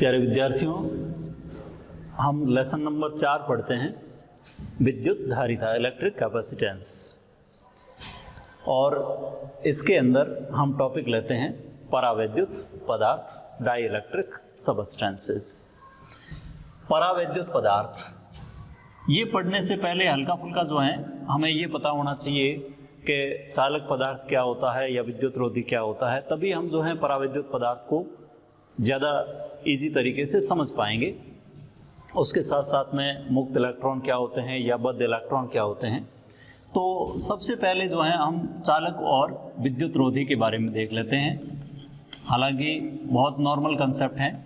प्यारे विद्यार्थियों, हम लेसन नंबर 4 पढ़ते हैं, विद्युत धारिता, इलेक्ट्रिक कैपेसिटेंस। और इसके अंदर हम टॉपिक लेते हैं परावैद्युत पदार्थ, डाई इलेक्ट्रिक सबस्टेंसेस। परावैद्युत पदार्थ, ये पढ़ने से पहले हल्का फुल्का जो है हमें ये पता होना चाहिए कि चालक पदार्थ क्या होता है या विद्युत रोधी क्या होता है, तभी हम जो है परावैद्युत पदार्थ को ज़्यादा इजी तरीके से समझ पाएंगे। उसके साथ साथ में मुक्त इलेक्ट्रॉन क्या होते हैं या बद्ध इलेक्ट्रॉन क्या होते हैं। तो सबसे पहले जो है हम चालक और विद्युत रोधी के बारे में देख लेते हैं। हालांकि बहुत नॉर्मल कंसेप्ट है,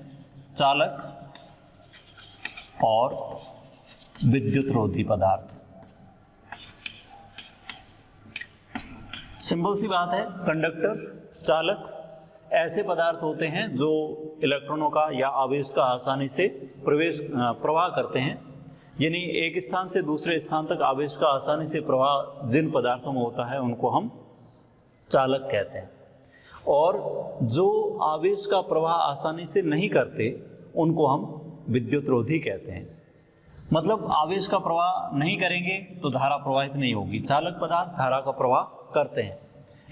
चालक और विद्युत रोधी पदार्थ। सिंपल सी बात है, कंडक्टर, चालक ऐसे पदार्थ होते हैं जो इलेक्ट्रॉनों का या आवेश का आसानी से प्रवाह करते हैं। यानी एक स्थान से दूसरे स्थान तक आवेश का आसानी से प्रवाह जिन पदार्थों में होता है उनको हम चालक कहते हैं। और जो आवेश का प्रवाह आसानी से नहीं करते उनको हम विद्युत रोधी कहते हैं। मतलब आवेश का प्रवाह नहीं करेंगे तो धारा प्रवाहित नहीं होगी। चालक पदार्थ धारा का प्रवाह करते हैं।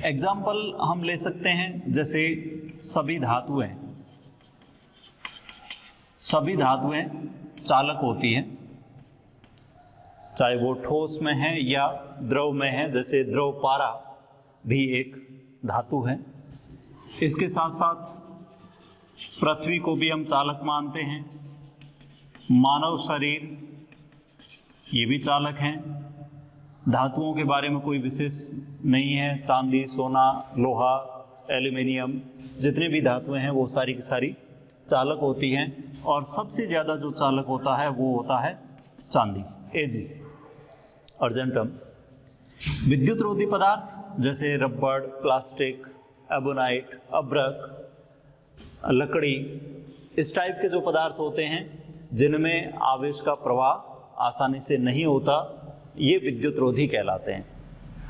एग्जाम्पल हम ले सकते हैं, जैसे सभी धातुएं चालक होती हैं, चाहे वो ठोस में है या द्रव में है। जैसे द्रव पारा भी एक धातु है। इसके साथ साथ पृथ्वी को भी हम चालक मानते हैं। मानव शरीर ये भी चालक हैं। धातुओं के बारे में कोई विशेष नहीं है, चांदी, सोना, लोहा, एल्यूमिनियम, जितने भी धातुएं हैं वो सारी की सारी चालक होती हैं। और सबसे ज़्यादा जो चालक होता है वो होता है चांदी, Ag, अर्जेंटम। विद्युत रोधी पदार्थ जैसे रबड़, प्लास्टिक, एबोनाइट, अब्रक, लकड़ी, इस टाइप के जो पदार्थ होते हैं जिनमें आवेश का प्रवाह आसानी से नहीं होता, ये विद्युत रोधी कहलाते हैं।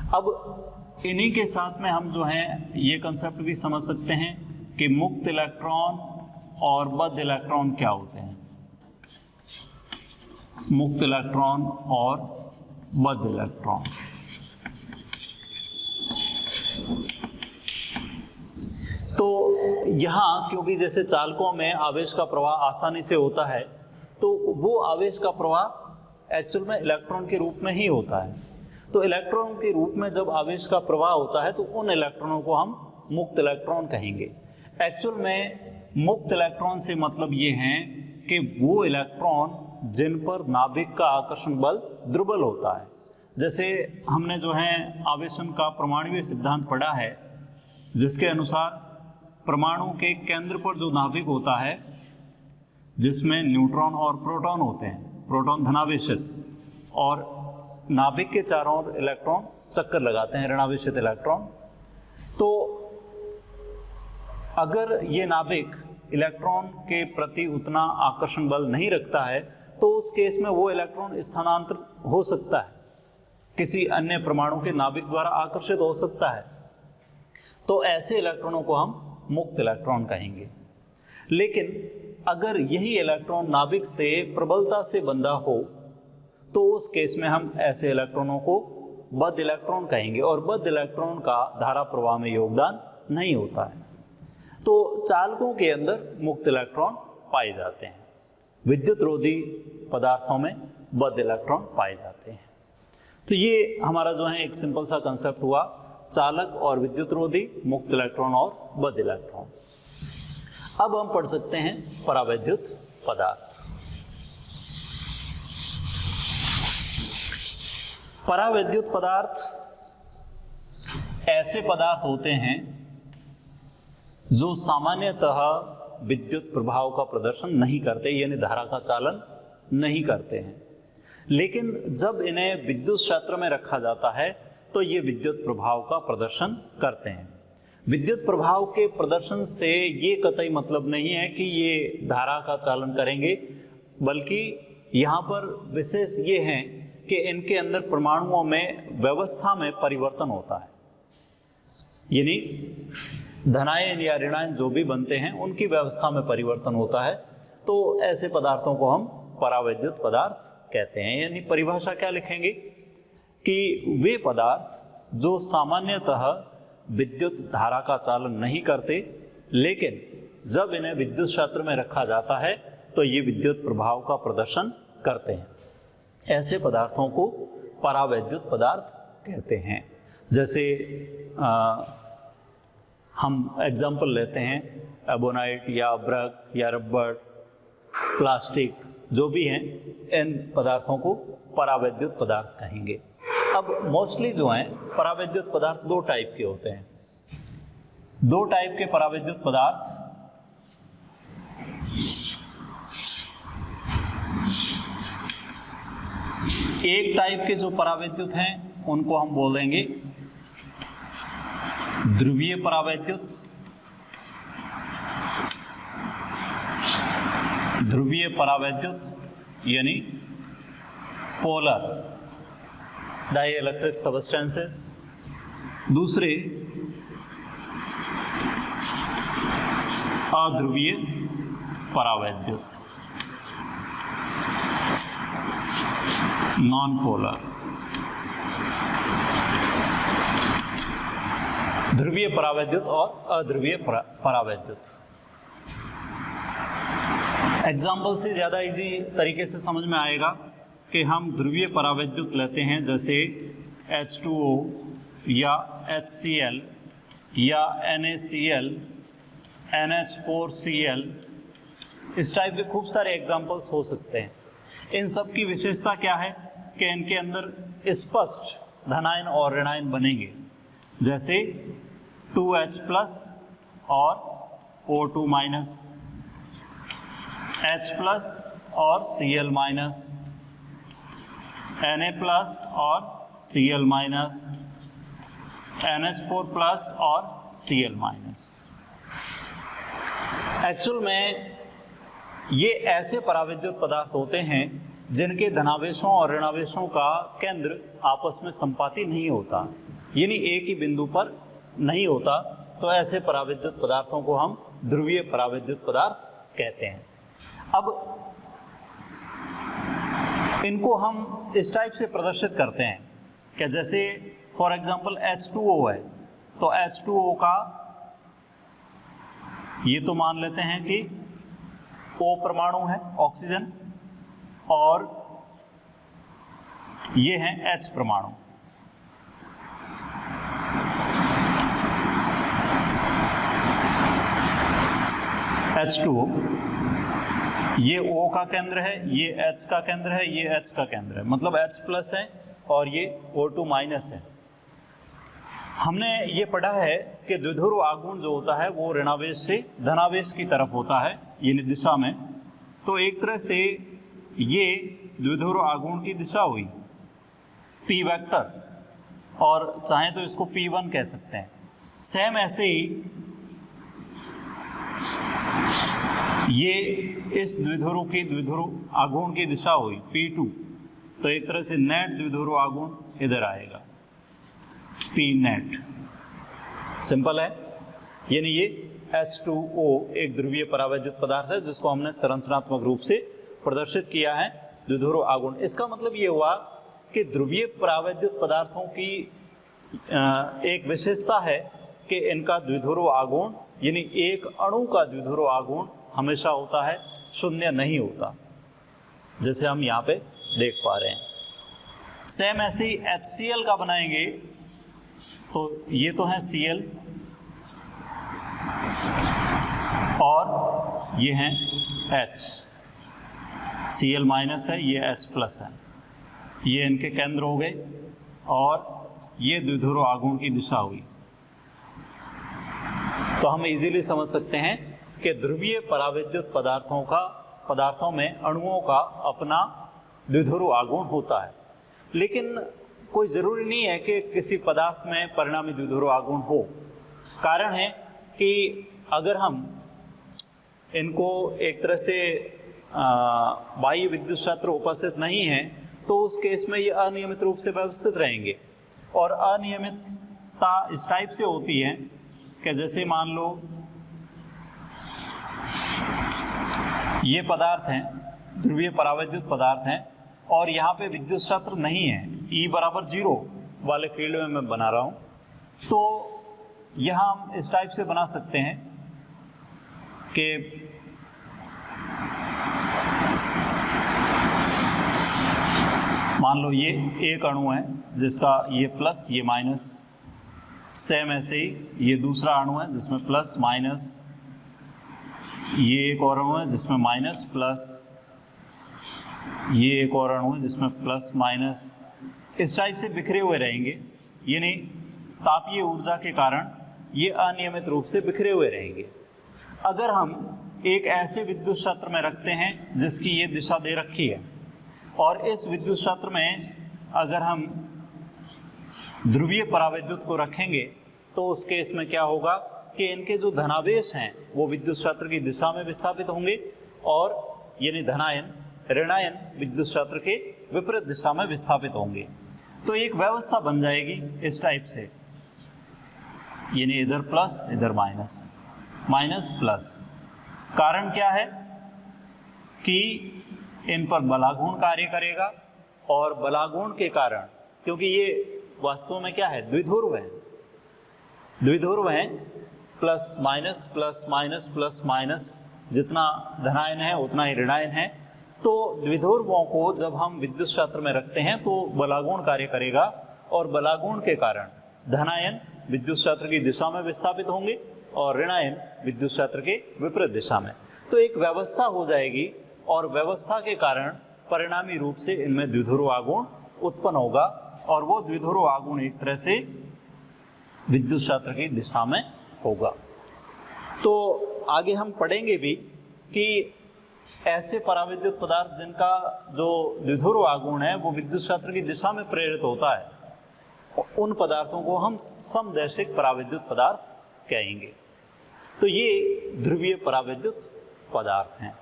अब इन्हीं के साथ में हम जो हैं ये कंसेप्ट भी समझ सकते हैं कि मुक्त इलेक्ट्रॉन और बद्ध इलेक्ट्रॉन क्या होते हैं। मुक्त इलेक्ट्रॉन और बद्ध इलेक्ट्रॉन। तो यहाँ क्योंकि जैसे चालकों में आवेश का प्रवाह आसानी से होता है, तो वो आवेश का प्रवाह एक्चुअल में इलेक्ट्रॉन के रूप में ही होता है। तो इलेक्ट्रॉन के रूप में जब आवेश का प्रवाह होता है तो उन इलेक्ट्रॉनों को हम मुक्त इलेक्ट्रॉन कहेंगे। एक्चुअल में मुक्त इलेक्ट्रॉन से मतलब ये है कि वो इलेक्ट्रॉन जिन पर नाभिक का आकर्षण बल दुर्बल होता है। जैसे हमने जो है आवेशन का परमाणुीय सिद्धांत पढ़ा है, जिसके अनुसार परमाणु के केंद्र पर जो नाभिक होता है जिसमें न्यूट्रॉन और प्रोटॉन होते हैं, प्रोटॉन धनावेशित, और नाभिक के चारों ओर इलेक्ट्रॉन चक्कर लगाते हैं, ऋणावेशित इलेक्ट्रॉन। तो अगर ये नाभिक इलेक्ट्रॉन के प्रति उतना आकर्षण बल नहीं रखता है तो उस केस में वो इलेक्ट्रॉन स्थानांतर हो सकता है, किसी अन्य परमाणु के नाभिक द्वारा आकर्षित हो सकता है। तो ऐसे इलेक्ट्रॉनों को हम मुक्त इलेक्ट्रॉन कहेंगे। लेकिन अगर यही इलेक्ट्रॉन नाभिक से प्रबलता से बंधा हो तो उस केस में हम ऐसे इलेक्ट्रॉनों को बद्ध इलेक्ट्रॉन कहेंगे। और बद्ध इलेक्ट्रॉन का धारा प्रवाह में योगदान नहीं होता है। तो चालकों के अंदर मुक्त इलेक्ट्रॉन पाए जाते हैं, विद्युत रोधी पदार्थों में बद्ध इलेक्ट्रॉन पाए जाते हैं। तो ये हमारा जो है एक सिंपल सा कंसेप्ट हुआ, चालक और विद्युत रोधी, मुक्त इलेक्ट्रॉन और बद्ध इलेक्ट्रॉन। अब हम पढ़ सकते हैं परावैद्युत पदार्थ। परावैद्युत पदार्थ ऐसे पदार्थ होते हैं जो सामान्यतः विद्युत प्रभाव का प्रदर्शन नहीं करते, यानी धारा का चालन नहीं करते हैं। लेकिन जब इन्हें विद्युत क्षेत्र में रखा जाता है तो ये विद्युत प्रभाव का प्रदर्शन करते हैं। विद्युत प्रभाव के प्रदर्शन से ये कतई मतलब नहीं है कि ये धारा का चालन करेंगे, बल्कि यहाँ पर विशेष ये है कि इनके अंदर परमाणुओं में व्यवस्था में परिवर्तन होता है। यानी धनायन या ऋणायन जो भी बनते हैं उनकी व्यवस्था में परिवर्तन होता है। तो ऐसे पदार्थों को हम परावैद्युत पदार्थ कहते हैं। यानी परिभाषा क्या लिखेंगे कि वे पदार्थ जो सामान्यतः विद्युत धारा का चालन नहीं करते, लेकिन जब इन्हें विद्युत क्षेत्र में रखा जाता है तो ये विद्युत प्रभाव का प्रदर्शन करते हैं, ऐसे पदार्थों को परावैद्युत पदार्थ कहते हैं। जैसे हम एग्जाम्पल लेते हैं एबोनाइट या ब्रक या रबर, प्लास्टिक, जो भी हैं, इन पदार्थों को परावैद्युत पदार्थ कहेंगे। अब मोस्टली जो हैं परावैद्युत पदार्थ दो टाइप के होते हैं। दो टाइप के परावैद्युत पदार्थ, एक टाइप के जो परावैद्युत हैं उनको हम बोलेंगे ध्रुवीय परावैद्युत, ध्रुवीय परावैद्युत यानी पोलर डाइइलेक्ट्रिक सब्सटेंसेस। दूसरे अध्रुवीय परावैद्युत, नॉन पोलर। ध्रुवीय परावैद्युत और अध्रुवीय परावैद्युत। एग्जाम्पल से ज़्यादा इजी तरीके से समझ में आएगा कि हम ध्रुवीय परावैद्युत लेते हैं, जैसे H2O या HCl या NaCl, NH4Cl, इस टाइप के खूब सारे एग्जाम्पल्स हो सकते हैं। इन सब की विशेषता क्या है कि इनके अंदर स्पष्ट धनायन और ऋणायन बनेंगे, जैसे 2H+ और O2-, H+ और Cl-, Na+ और Cl-, NH4+ और Cl-। एक्चुअल में ये ऐसे परावैद्युत पदार्थ होते हैं जिनके धनावेशों और ऋणावेशों का केंद्र आपस में संपाती नहीं होता, यानी एक ही बिंदु पर नहीं होता, तो ऐसे परावैद्युत पदार्थों को हम ध्रुवीय परावैद्युत पदार्थ कहते हैं। अब इनको हम इस टाइप से प्रदर्शित करते हैं कि जैसे फॉर एग्जांपल H2O है, तो H2O का ये तो मान लेते हैं कि O परमाणु है ऑक्सीजन, और ये है H परमाणु। H2O, ये O का केंद्र है, ये H का केंद्र है, ये H का केंद्र है, मतलब H+ है और ये O2- है। हमने ये पढ़ा है कि द्विध्रुव आघूर्ण जो होता है वो ऋणावेश से धनावेश की तरफ होता है, यानी दिशा में। तो एक तरह से ये द्विध्रुव आघूर्ण की दिशा हुई P वेक्टर, और चाहें तो इसको P1 कह सकते हैं। सेम ऐसे ही ये इस द्विध्रुव की द्विध्रुव आघूर्ण की दिशा हुई P2, तो एक तरह से नेट द्विध्रुव आघूर्ण इधर आएगा P नेट। सिंपल है, यानी ये H2O एक ध्रुवीय परावैद्युत पदार्थ है जिसको हमने संरचनात्मक रूप से प्रदर्शित किया है द्विध्रुव आघूर्ण। इसका मतलब ये हुआ कि ध्रुवीय परावैद्युत पदार्थों की एक विशेषता है कि इनका द्विध्रुव आघूर्ण, यानी एक अणु का द्विध्रुव आघूर्ण हमेशा होता है, शून्य नहीं होता, जैसे हम यहाँ पे देख पा रहे हैं। सेम ऐसे ही HCl का बनाएंगे, तो ये तो है Cl और ये है H, Cl- है, ये H+ है, ये इनके केंद्र हो गए और ये द्विध्रुव आघूर्ण की दिशा हुई। तो हम इजीली समझ सकते हैं कि ध्रुवीय परावैद्युत पदार्थों में अणुओं का अपना द्विध्रुव आघूर्ण होता है, लेकिन कोई ज़रूरी नहीं है कि किसी पदार्थ में परिणामी द्विध्रुव आघूर्ण हो। कारण है कि अगर हम इनको एक तरह से बाह्य विद्युत क्षेत्र उपस्थित नहीं है तो उस केस में ये अनियमित रूप से व्यवस्थित रहेंगे, और अनियमितता इस टाइप से होती है कि जैसे मान लो ये पदार्थ हैं, ध्रुवीय परावैद्युत पदार्थ हैं, और यहाँ पे विद्युत क्षेत्र नहीं है, E बराबर 0 वाले फील्ड में मैं बना रहा हूँ। तो यहाँ हम इस टाइप से बना सकते हैं कि मान लो ये एक अणु है जिसका ये प्लस ये माइनस, सेम ऐसे ही ये दूसरा अणु है जिसमें प्लस माइनस, ये एक और अणु है जिसमें माइनस प्लस, ये एक और अणु है जिसमें प्लस माइनस, इस टाइप से बिखरे हुए रहेंगे। यानी तापीय ऊर्जा के कारण ये अनियमित रूप से बिखरे हुए रहेंगे। अगर हम एक ऐसे विद्युत क्षेत्र में रखते हैं जिसकी ये दिशा दे रखी है, और इस विद्युत क्षेत्र में अगर हम ध्रुवीय परावैद्युत को रखेंगे, तो उस केस में क्या होगा कि इनके जो धनावेश हैं वो विद्युत क्षेत्र की दिशा में विस्थापित होंगे, और यानी धनायन ऋणायन विद्युत क्षेत्र के विपरीत दिशा में विस्थापित होंगे। तो एक व्यवस्था बन जाएगी इस टाइप से, यानी इधर प्लस इधर माइनस, माइनस प्लस। कारण क्या है कि इन पर बलागुण कार्य करेगा, और बलागुण के कारण, क्योंकि ये वास्तव में क्या है, द्विध्रुव है, द्विध्रुव है, plus minus plus minus plus minus, जितना धनायन है उतना ही ऋणायन है। तो द्विध्रुवों को जब हम विद्युत क्षेत्र में रखते हैं तो बलागुण कार्य करेगा, और बलागुण के कारण धनायन विद्युत क्षेत्र की दिशा में विस्थापित होंगे और ऋणायन विद्युत क्षेत्र के विपरीत दिशा में। तो एक व्यवस्था हो जाएगी, और व्यवस्था के कारण परिणामी रूप से इनमें द्विध्रुव आघूर्ण उत्पन्न होगा, और वो द्विध्रुव आघूर्ण एक तरह से विद्युत क्षेत्र की दिशा में होगा। तो आगे हम पढ़ेंगे भी कि ऐसे परावैद्युत पदार्थ जिनका जो द्विध्रुव आघूर्ण है वो विद्युत क्षेत्र की दिशा में प्रेरित होता है, उन पदार्थों को हम समदैशिक परावैद्युत पदार्थ कहेंगे। तो ये ध्रुवीय परावैद्युत पदार्थ हैं।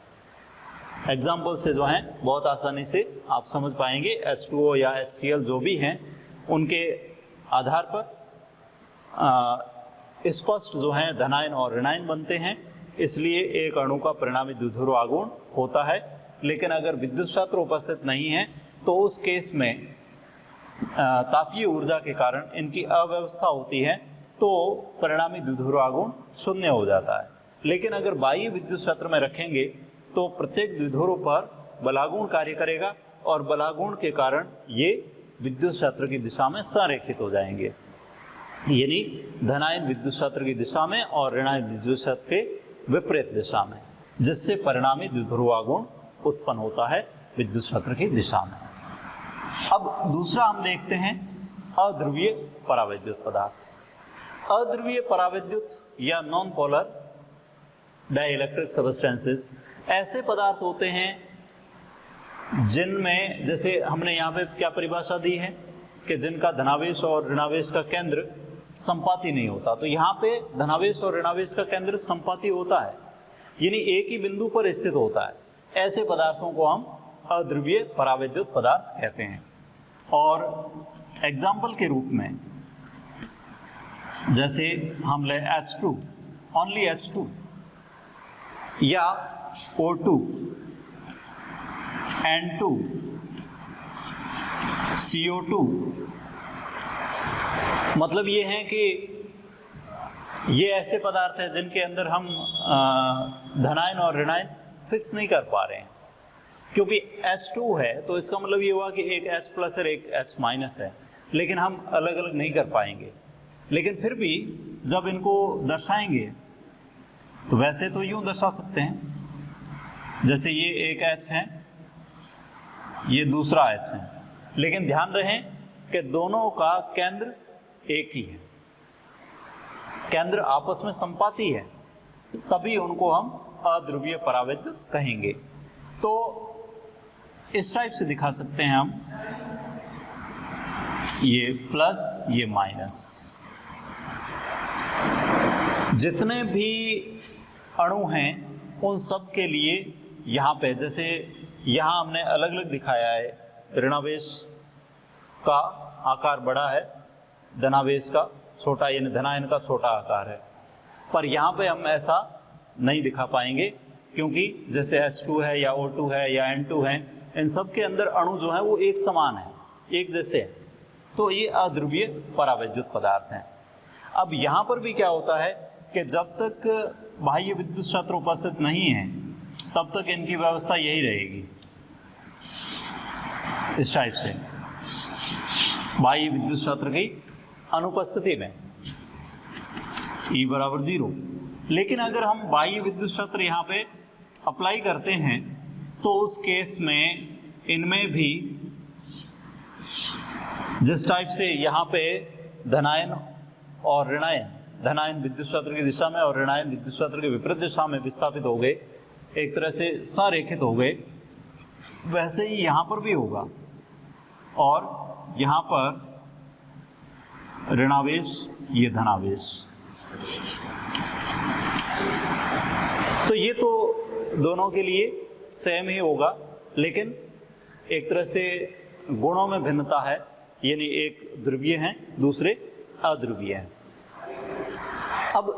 एग्जाम्पल से जो हैं बहुत आसानी से आप समझ पाएंगे। H2O या HCl जो भी हैं उनके आधार पर स्पष्ट जो हैं धनायन और ऋणायन बनते हैं, इसलिए एक अणु का परिणामी द्विध्रुव आघूर्ण होता है। लेकिन अगर विद्युत क्षेत्र उपस्थित नहीं है तो उस केस में तापीय ऊर्जा के कारण इनकी अव्यवस्था होती है, तो परिणामी द्विध्रुव आघूर्ण शून्य हो जाता है। लेकिन अगर बाह्य विद्युत क्षेत्र में रखेंगे तो प्रत्येक द्विध्रुव पर बलागुण कार्य करेगा, और बलागुण के कारण ये विद्युत क्षेत्र की दिशा में संरेखित हो जाएंगे, यानी धनायन विद्युत क्षेत्र की दिशा में और ऋणायन विद्युत क्षेत्र के विपरीत दिशा में, जिससे परिणामी द्विध्रुव आघूर्ण उत्पन्न होता है विद्युत क्षेत्र की दिशा में। अब दूसरा हम देखते हैं अध्रुवीय परावैद्युत पदार्थ। अध्रुवीय परावैद्युत या नॉन पोलर डाइइलेक्ट्रिक सब्सटेंसेस ऐसे पदार्थ होते हैं जिनमें, जैसे हमने यहाँ पे क्या परिभाषा दी है कि जिनका धनावेश और ऋणावेश का केंद्र संपाती नहीं होता। तो यहाँ पे धनावेश और ऋणावेश का केंद्र संपाती होता है, यानी एक ही बिंदु पर स्थित होता है। ऐसे पदार्थों को हम अध्रुवीय परावैद्युत पदार्थ कहते हैं। और एग्जाम्पल के रूप में जैसे हम ले H2, ओनली H2, या O2, N2, CO2, मतलब ये है कि ये ऐसे पदार्थ हैं जिनके अंदर हम धनायन और ऋणायन फिक्स नहीं कर पा रहे हैं, क्योंकि H2 है तो इसका मतलब ये हुआ कि एक H प्लस और एक H माइनस है, लेकिन हम अलग अलग नहीं कर पाएंगे। लेकिन फिर भी जब इनको दर्शाएंगे तो वैसे तो यूं दर्शा सकते हैं, जैसे ये एक H है, ये दूसरा H है, लेकिन ध्यान रहे कि दोनों का केंद्र एक ही है, केंद्र आपस में संपाती है, तभी उनको हम अध्रुवीय परावैद्युत कहेंगे। तो इस टाइप से दिखा सकते हैं हम, ये प्लस ये माइनस, जितने भी अणु हैं उन सब के लिए यहाँ पे, जैसे यहाँ हमने अलग अलग दिखाया है, ऋणावेश का आकार बड़ा है, धनावेश का छोटा, यानी धनायन का छोटा आकार है, पर यहाँ पे हम ऐसा नहीं दिखा पाएंगे क्योंकि जैसे H2 है या O2 है या N2 है, इन सब के अंदर अणु जो है वो एक समान है, एक जैसे हैं, तो ये अध्रुवीय परावैद्युत पदार्थ हैं। अब यहाँ पर भी क्या होता है कि जब तक बाह्य विद्युत क्षेत्र उपस्थित नहीं है तब तक इनकी व्यवस्था यही रहेगी, इस टाइप से, बाह्य विद्युत क्षेत्र की अनुपस्थिति में E बराबर 0। लेकिन अगर हम बाह्य विद्युत क्षेत्र यहाँ पे अप्लाई करते हैं तो उस केस में इनमें भी जिस टाइप से यहाँ पे धनायन और ऋणायन, धनायन विद्युत क्षेत्र की दिशा में और ऋणायन विद्युत क्षेत्र के विपरीत दिशा में विस्थापित हो गए, एक तरह से संरेखित हो गए, वैसे ही यहाँ पर भी होगा। और यहाँ पर ऋणावेश, ये धनावेश, तो ये तो दोनों के लिए सेम ही होगा, लेकिन एक तरह से गुणों में भिन्नता है, यानी एक ध्रुवीय हैं दूसरे अध्रुवीय हैं। अब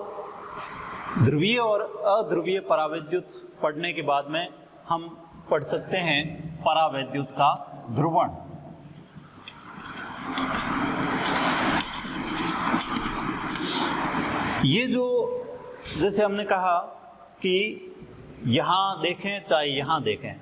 ध्रुवीय और अध्रुवीय परावैद्युत पढ़ने के बाद में हम पढ़ सकते हैं परावैद्युत का ध्रुवण। ये जो जैसे हमने कहा कि यहाँ देखें चाहे यहाँ देखें,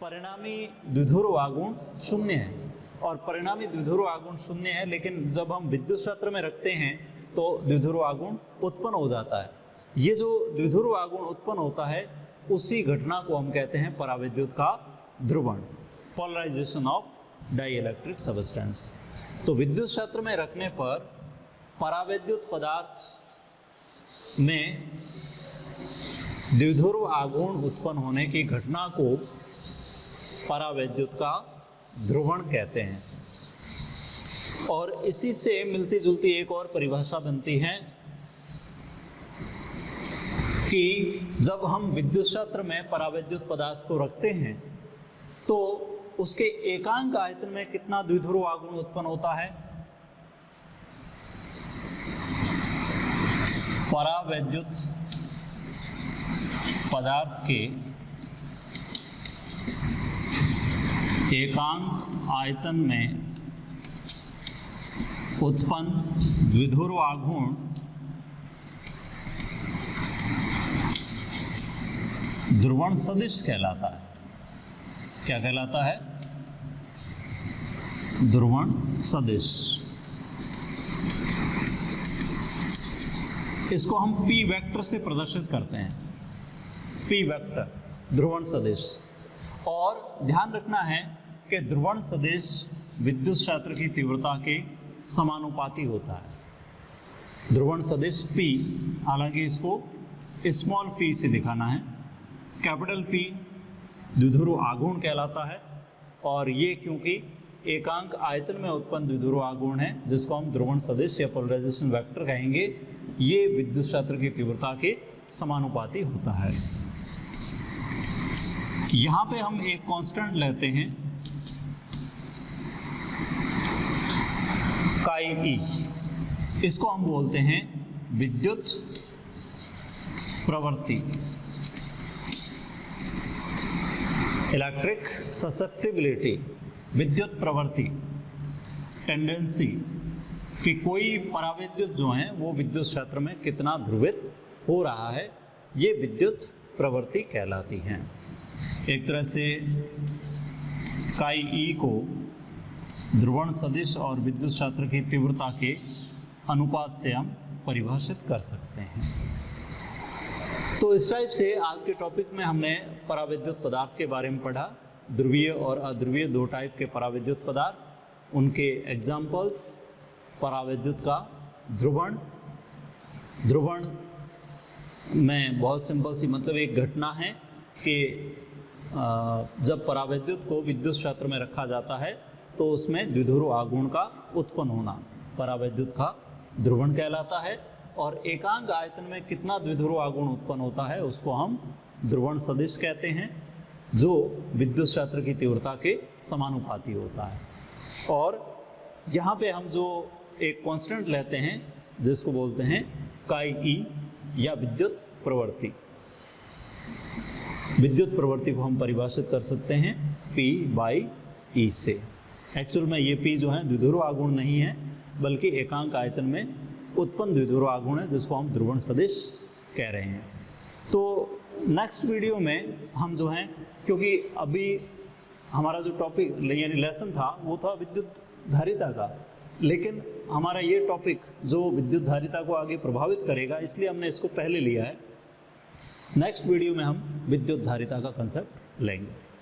परिणामी द्विध्रुव आघूर्ण शून्य है और परिणामी द्विध्रुव आघूर्ण शून्य है, लेकिन जब हम विद्युत क्षेत्र में रखते हैं तो द्विध्रुव आघूर्ण उत्पन्न हो जाता है। ये जो द्विध्रुव आघूर्ण उत्पन्न होता है उसी घटना को हम कहते हैं परावैद्युत का ध्रुवण, पोलराइजेशन ऑफ डाइइलेक्ट्रिक सब्सटेंस। तो विद्युत क्षेत्र में रखने पर परावैद्युत पदार्थ में द्विध्रुव आघूर्ण उत्पन्न होने की घटना को परावैद्युत का ध्रुवण कहते हैं। और इसी से मिलती जुलती एक और परिभाषा बनती है कि जब हम विद्युत क्षेत्र में परावैद्युत पदार्थ को रखते हैं तो उसके एकांक आयतन में कितना द्विध्रुव आघूर्ण उत्पन्न होता है। परावैद्युत पदार्थ के एकांक आयतन में उत्पन्न द्विध्रुव आघूर्ण ध्रुवण सदिश कहलाता है। क्या कहलाता है? ध्रुवण सदिश। इसको हम P वेक्टर से प्रदर्शित करते हैं, P वेक्टर, ध्रुवण सदिश। और ध्यान रखना है कि ध्रुवण सदिश विद्युत क्षेत्र की तीव्रता के समानुपाती होता है। ध्रुवण सदिश P, हालांकि इसको स्मॉल p से दिखाना है, कैपिटल P द्विध्रुव आघूर्ण कहलाता है। और ये क्योंकि एकांक आयतन में उत्पन्न द्विध्रुव आघूर्ण है, जिसको हम ध्रुवण सदिश या पोलराइजेशन वेक्टर कहेंगे, ये विद्युत क्षेत्र की तीव्रता के समानुपाती होता है। यहाँ पे हम एक कांस्टेंट लेते हैं काई ई, इसको हम बोलते हैं विद्युत प्रवृत्ति, इलेक्ट्रिक ससेप्टिबिलिटी, विद्युत प्रवृत्ति, टेंडेंसी कि कोई परावैद्युत जो है वो विद्युत क्षेत्र में कितना ध्रुवित हो रहा है, ये विद्युत प्रवृत्ति कहलाती हैं। एक तरह से काई ई को ध्रुवण सदिश और विद्युत क्षेत्र की तीव्रता के अनुपात से हम परिभाषित कर सकते हैं। तो इस टाइप से आज के टॉपिक में हमने परावैद्युत पदार्थ के बारे में पढ़ा, ध्रुवीय और अध्रुवीय दो टाइप के परावैद्युत पदार्थ, उनके एग्जाम्पल्स, परावैद्युत का ध्रुवण। ध्रुवण में बहुत सिंपल सी मतलब एक घटना है कि जब परावैद्युत को विद्युत क्षेत्र में रखा जाता है तो उसमें द्विध्रुव आघूर्ण का उत्पन्न होना परावैद्युत का ध्रुवण कहलाता है। और एकांक आयतन में कितना द्विध्रुव आघूर्ण उत्पन्न होता है उसको हम ध्रुवण सदिश कहते हैं, जो विद्युत क्षेत्र की तीव्रता के समानुपाती होता है। और यहाँ पे हम जो एक कांस्टेंट लेते हैं जिसको बोलते हैं काई ई या विद्युत प्रवृत्ति। विद्युत प्रवृत्ति को हम परिभाषित कर सकते हैं P/E से। एक्चुअल में ये P जो है द्विध्रुव आघूर्ण नहीं है, बल्कि एकांक आयतन में उत्पन्न द्विध्रुव आघूर्ण है, जिसको हम ध्रुवण सदिश कह रहे हैं। तो नेक्स्ट वीडियो में हम जो हैं, क्योंकि अभी हमारा जो टॉपिक यानी लेसन था वो था विद्युत धारिता का, लेकिन हमारा ये टॉपिक जो विद्युत धारिता को आगे प्रभावित करेगा, इसलिए हमने इसको पहले लिया है। नेक्स्ट वीडियो में हम विद्युत धारिता का कंसेप्ट लेंगे।